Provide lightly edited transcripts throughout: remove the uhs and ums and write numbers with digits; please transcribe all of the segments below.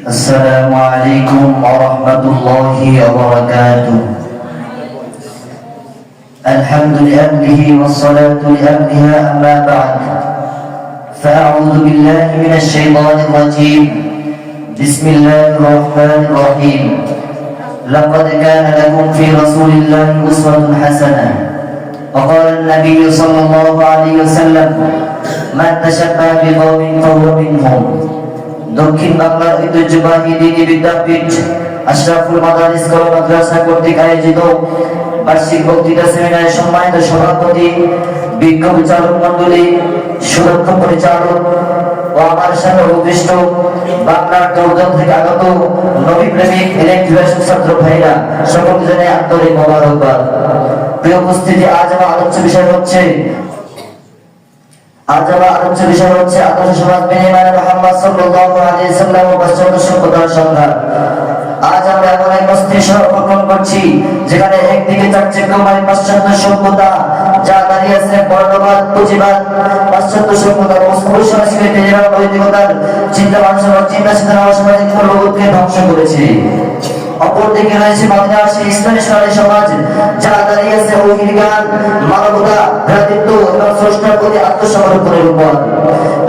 السلام عليكم ورحمة الله وبركاته. الحمد لأهله والصلاة لأهلها، أما بعد، فأعوذ بالله من الشيطان الرجيم. بسم الله الرحمن الرحيم. لقد كان لكم في رسول الله أسوة حسنة. وقال النبي صلى الله عليه وسلم: من تشبه بقوم فهو منهم. দক্ষিণ বাংলার ঐতিহ্যবাহী দ্বীনি বিদ্যাপীঠ আশরাফুল মাদারিস কওমি মাদ্রাসা কর্তৃক আয়োজিত বার্ষিক বক্তৃতা সেমিনারের সম্মানিত সভাপতি, বিজ্ঞ বিচারক মণ্ডলী, সুদক্ষ পরিচালক ও আমার সাথে উপবিষ্ট বাংলার দৌলত থেকে আগত নবী প্রেমিক ইলেকট্রিক ছাত্র ভাইরা, সকলকে জানাই আন্তরিক মোবারকবাদ। প্রিয় উপস্থিতি, আজ আমার আলোচ্য বিষয় হচ্ছে আদর্শ সমাজ বিনিময়ে মুহাম্মদ সাল্লাল্লাহু আলাইহি ওয়াসাল্লাম ও পাশ্চাত্য সভ্যতার সংঘাত। আজ আমরা এমন এক মস্তিষ্ক অর্পণ করছি যেখানে একদিকে চাকচিক্যময় পাশ্চাত্য সভ্যতা, যা দাঁড়িয়ে আছে বর্ণবাদ, পুঁজিবাদ, পাশ্চাত্য সভ্যতা ও সংস্কৃতি এবং নৈতিকতার চিন্তা চেতনা ও সামাজিক মূল্যবোধকে ধ্বংস করেছে। অপরদিকে রয়েছে মদিনার সেই ইসলামী সোনালী সমাজ, যা দাঁড়িয়ে আছে অহিংসার, মানবতা, ভ্রাতৃত্ব এবং স্রষ্টার প্রতি আত্মসমর্পণের উপর।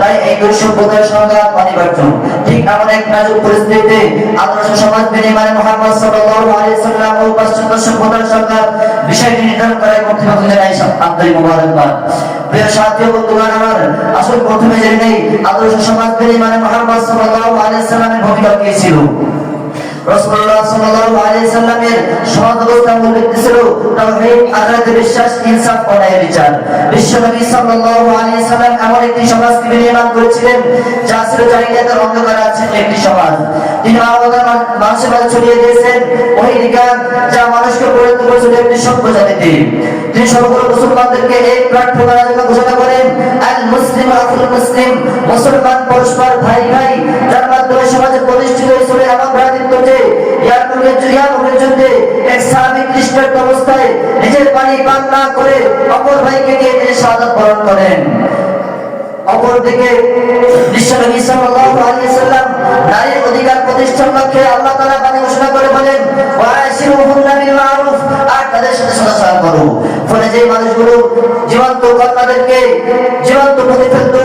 তাই এই দুই সভ্যতার সংঘাত অনিবার্য। ঠিক এমন এক নাজুক পরিস্থিতিতে আদর্শ সমাজ বিনিময়ে মুহাম্মদ সাল্লাল্লাহু আলাইহি ওয়াসাল্লাম ও পাশ্চাত্য সভ্যতার সংঘাত বিষয়টি নির্ধারণ করার কর্তৃপক্ষ জানাই আন্তরিক মোবারকবাদ। প্রিয় সাথী ও বন্ধুগণ, আমার আসল প্রথমে জেনে নেই আদর্শ সমাজ বিনিময়ে মুহাম্মদ সাল্লাল্লাহু আলাইহি ওয়াসাল্লামের ভূমিকা কি ছিল। রাসূলুল্লাহ সাল্লাল্লাহু আলাইহি ওয়াসাল্লামের সমাজ ব্যবস্থার মূল ভিত্তি ছিল তাওহীদ, আখিরাতে বিশ্বাস, ইনসাফ ও ন্যায় বিচার। বিশ্বনবী সাল্লাল্লাহু আলাইহি ওয়াসাল্লাম এমন একটি সমাজকে নির্মাণ করেছিলেন যা ছিল জাহিলিয়াতের অন্ধকারে আচ্ছন্ন একটি সমাজ। তিনি মানবতার মানুষের মাঝে ছড়িয়ে দিয়েছেন ওহীর জ্ঞান, যা মানুষকে পরিণত করেছিল একটি সভ্য জাতিতে। তিনি সকল মুসলমানদেরকে এক প্ল্যাটফর্মে ঘোষণা করেন, আল মুসলিম আখুল মুসলিম, মুসলমান পরস্পর ভাই ভাই, যার মাধ্যমে সমাজে প্রতিষ্ঠিত হয়েছিল এমন ভ্রাতৃত্ব যে এক সাহাবী খ্রিস্টান অবস্থায় নিজের পানি পান না করে অপর ভাইকে দিয়ে তিনি শাহাদাত বরণ করেন। অপরদিকে বিশ্বনবী সাল্লাল্লাহু আলাইহি ওয়াসাল্লাম নারীর অধিকার প্রতিষ্ঠার লক্ষ্যে আল্লাহ তাআলা বাণী ঘোষণা করে বলেন, ওয়াশিরুহুন্না বিল মারুফ, আর তাদের সাথে সদাচরণ করো। ফলে যে মানুষগুলো জীবন্ত কন্যাদেরকে জীবন্ত প্রতি ফেলতো,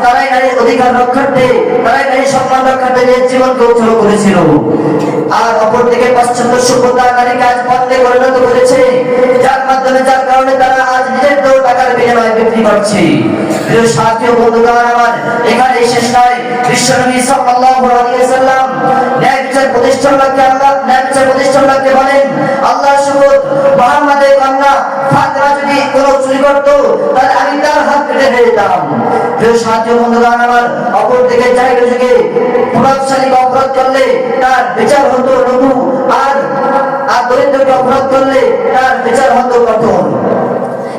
তারাই নারীর অধিকার রক্ষার্থে, তারাই নারীর সম্মান রক্ষার্থে নিজের জীবনকে উৎসর্গ করেছিল। আর অপরদিকে পাশ্চাত্য সভ্যতা নারীকে আজ পণ্যে পরিণত করেছে, যার কারণে তারা আজ নিজের টাকার বিনিময়ে বিক্রি করছে। প্রিয় সাথী ও বন্ধুগণ, আমার এখানে শেষ নয়। বিশ্বনবী সাল্লাল্লাহু আলাইহি ওয়াসাল্লাম ন্যায় বিচার প্রতিষ্ঠার লক্ষ্যে বলেন, আল্লাহর শপথ, মুহাম্মাদের কন্যা ফাতেমা যদি কোনো চুরি করত তাহলে আমি তার হাত কেটে ফেলতাম। প্রিয় সাথী ও বন্ধুগণ, আমার অপরদিকে জাহিলি যুগে প্রভাবশালী অপরাধ করলে তার বিচার হতো লঘু, আর দরিদ্রকে অপরাধ করলে তার বিচার হতো কঠোর।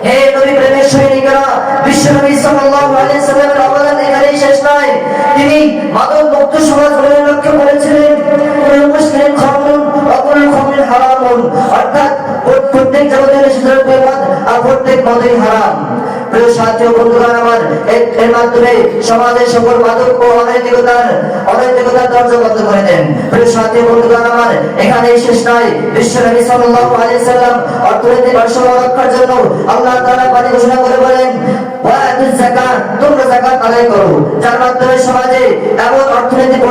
হে নবী প্রেমের সৈনিকেরা, বিশ্বনবী সাল্লাল্লাহু আলাইহি ওয়াসাল্লামের অবদান এখানেই শেষ নয়। তিনি মাদক মুক্ত সমাজ গঠনের লক্ষ্য করেছিলেন, মুসলিম খামরুন অকুল খামরিন হারামুন, অর্থাৎ প্রত্যেক যাবতীয় নেশাদ্রব্য মদ আর প্রত্যেক মদই হারাম। প্রিয় সাথী ও বন্ধুগণ, আমার এর মাধ্যমে সমাজের সকল মাদক ও অনৈতিকতার দরজা বন্ধ করে দেন। প্রিয় সাথী ও বন্ধুগণ, আমার এখানেই শেষ নয়। বিশ্বনবী সাল্লাল্লাহু আলাইহি ওয়াসাল্লাম অর্থনৈতিক ভারসাম্য রক্ষার জন্য আল্লাহ তাআলা বাণী ঘোষণা করে বলেন, ওয়াতুজ যাকাত, তোমরা যাকাত আদায় করো, যার মাধ্যমে সমাজে এমন অর্থনৈতিক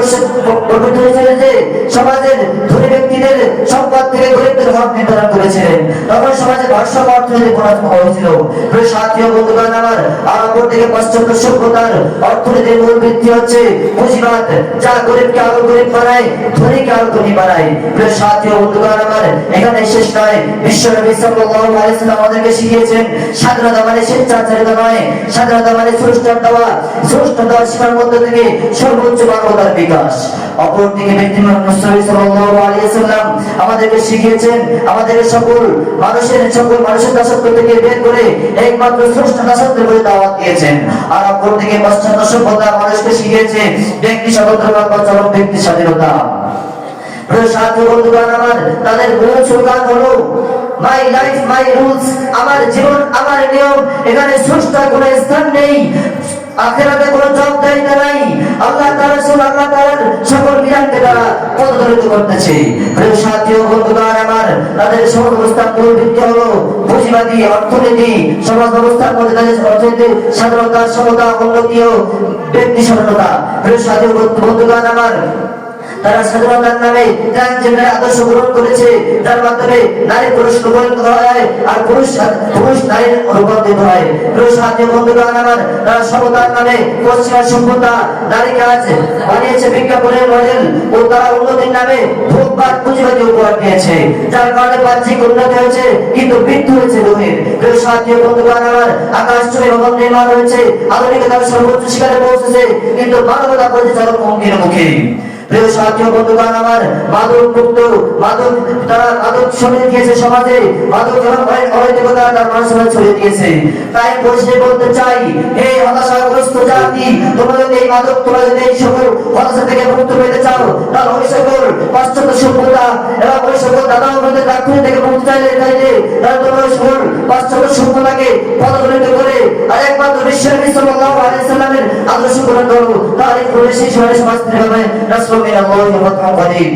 প্রবৃদ্ধি হয়েছিল যে সমাজের ধনী ব্যক্তিদের সম্পদ থেকে গরিবদের হক নির্ধারণ করেছিলেন। তখন সমাজে ভারসাম্য অর্থনৈতিক হয়েছিল। প্রিয় সাথী ও বন্ধুগণ, আমার আর অপরদিকে পাশ্চাত্য সভ্যতার অর্থনীতির মূল ভিত্তি হচ্ছে পুঁজিবাদ, যা গরিবকে আরো গরিব বানায়, ধনীকে আরো ধনী বানায়। প্রিয় সাথী ও বন্ধুগণ, আমার এখানে শেষ নয়। বিশ্বনবী সাল্লাল্লাহু আলাইহি ওয়াসাল্লাম আমাদেরকে শিখিয়েছেন, স্বাধীনতা মানে স্বেচ্ছাচারিতা নয়, স্বাধীনতা মানে স্রষ্টার দেওয়া সীমার মধ্য থেকে সর্বোচ্চ মানবতার বিকাশ। অপরদিকে ব্যক্তি মুহাম্মদ সাল্লাল্লাহু আলাইহি ওয়াসাল্লাম আমাদেরকে শিখিয়েছেন, আমাদেরকে সকল মানুষের দাসত্ব থেকে বের করে একমাত্র স্রষ্টা দাসত্বের প্রতি দাওয়াত দিয়েছেন। আর অপরদিকে পাশ্চাত্য সভ্যতা মানুষকে শিখিয়েছে ব্যক্তি স্বাধীনতা বা চরম ব্যক্তি স্বাধীনতা। প্রিয় সাথী বন্ধুগণ, আমার তাদের মূল স্লোগান হলো, মাই লাইফ মাই রুলস, আমার জীবন আমার নিয়ম, এখানে স্রষ্টার কোনো স্থান নেই। আখিরাতে কোনো জবাবদাহিতা নাই। আল্লাহ তাআলা রাসূল আল্লাহ তাআলার সকল বিধানকে তারা পদদলিত করতেছে। প্রিয় সাথী ও বন্ধুগণ আমার, তাদের সমাজ ব্যবস্থার মূল ভিত্তি হলো পুঁজিবাদী অর্থনীতি। সমাজ ব্যবস্থার মধ্যে তাদের অর্থনীতির স্বাধীনতা, সমতা, উন্নতি ও ব্যক্তি স্বাধীনতা। প্রিয় সাথী ও বন্ধুগণ আমার, তারা স্বাধীনতার নামে ট্রান্সজেন্ডার আদর্শ গ্রহণ করেছে, যার মাধ্যমে নারী পুরুষ রূপান্তরিত হয় আর পুরুষ নারীর রূপান্তরিত হয়। প্রিয় সাথী বন্ধুগণ আমার, তারা সমতার নামে পশ্চিমা সভ্যতা নারীকে আজ বানিয়েছে বিজ্ঞাপনের মডেল ও তারা উন্নতির নামে ভোগবাদ পুঁজিবাদী উপহার দিয়েছে, যার কারণে বাহ্যিক উন্নতি হয়েছে কিন্তু মৃত্যু হয়েছে রোগের। প্রিয় সাথী বন্ধুগণ আমার, আকাশ ছুঁয়ে ভবন নির্মাণ হয়েছে, আধুনিকতার সর্বোচ্চ শিখরে পৌঁছেছে, কিন্তু মানবতা পড়েছে চরম হুমকির মুখে। প্রিয় সাথী বন্ধুগণ আমার, তারা মাদক ছড়িয়ে দিয়েছে সমাজে, মাদক যখন অনৈতিকতা তার মানুষের ছড়িয়ে দিয়েছে। তাই বসে বলতে চাই, হে হতাশাগ্রস্ত জাতি, তোমরা যদি এই মাদক, তোমরা যদি এই সকল হতাশা থেকে মুক্ত পেতে চাও, তাহলে ওই সকল পাশ্চাত্য সভ্যতা এবং ওই সকল দাদা আমাদের রাক্ষুনি থেকে মুক্তি চাইলে তাহলে তোমরা ওই সকল পাশ্চাত্য সভ্যতাকে পদদলিত করে আর একমাত্র বিশ্বের নবী সাল্লাল্লাহু আলাইহি সাল্লামের আদর্শ গ্রহণ করো, তাহলে পুরো সেই সমাজ থেকে হবে রাসূল মিনাল্লাহি ওয়া ফাতহুন করিম।